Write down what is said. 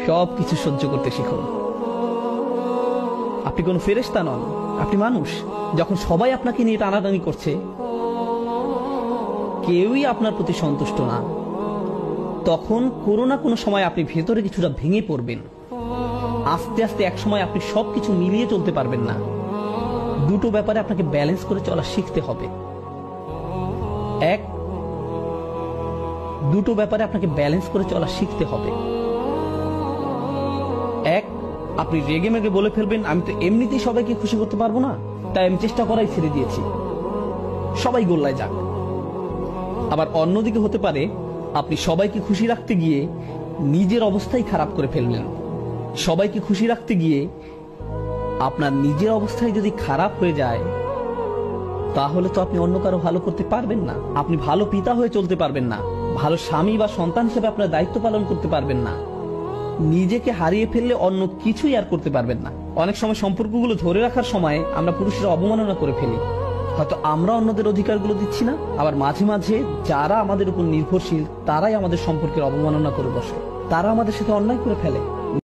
সবকিছু সহ্য করতে শিখুন। আপনি কোনো ফেরেশতা নন, আপনি মানুষ। যখন সবাই আপনাকে নিয়ে টানাটানি করছে, কেউই আপনার প্রতি সন্তুষ্ট না, তখন কোনো না কোনো সময় আপনি ভেতরে কিছুটা ভেঙে পড়বেন। আস্তে আস্তে এক সময় আপনি সবকিছু মিলিয়ে চলতে পারবেন না। দুটো ব্যাপারে আপনাকে ব্যালেন্স করে চলা শিখতে হবে। দুটো ব্যাপারে আপনাকে ব্যালেন্স করে চলা শিখতে হবে। আপনি রেগে মেগে বলে ফেলবেন, আমি তো এমনিতেই সবাইকে খুশি করতে পারবো না, তাই আমি চেষ্টা করাই ছেড়ে দিয়েছি, সবাই গোল্লায় যাক। আবার অন্যদিকে হতে পারে আপনি সবাইকে খুশি রাখতে গিয়ে নিজের অবস্থাই খারাপ করে ফেললেন। সবাইকে খুশি রাখতে গিয়ে আপনার নিজের অবস্থায় যদি খারাপ হয়ে যায়, তাহলে তো আপনি অন্য কারো ভালো করতে পারবেন না। আপনি ভালো পিতা হয়ে চলতে পারবেন না, ভালো স্বামী বা সন্তান হিসেবে আপনার দায়িত্ব পালন করতে পারবেন না। নিজেকে হারিয়ে ফেললে অন্য কিছুই আর করতে পারবেন না। অনেক সময় সম্পর্কগুলো ধরে রাখার সময় আমরা পুরুষরা অবমাননা করে ফেলি। হয়তো আমরা অন্যদের অধিকারগুলো দিচ্ছি না, আবার মাঝে মাঝে যারা আমাদের উপর নির্ভরশীল তারাই আমাদের সম্পর্কের অবমাননা করে বসে, তারা আমাদের সাথে অন্যায় করে ফেলে।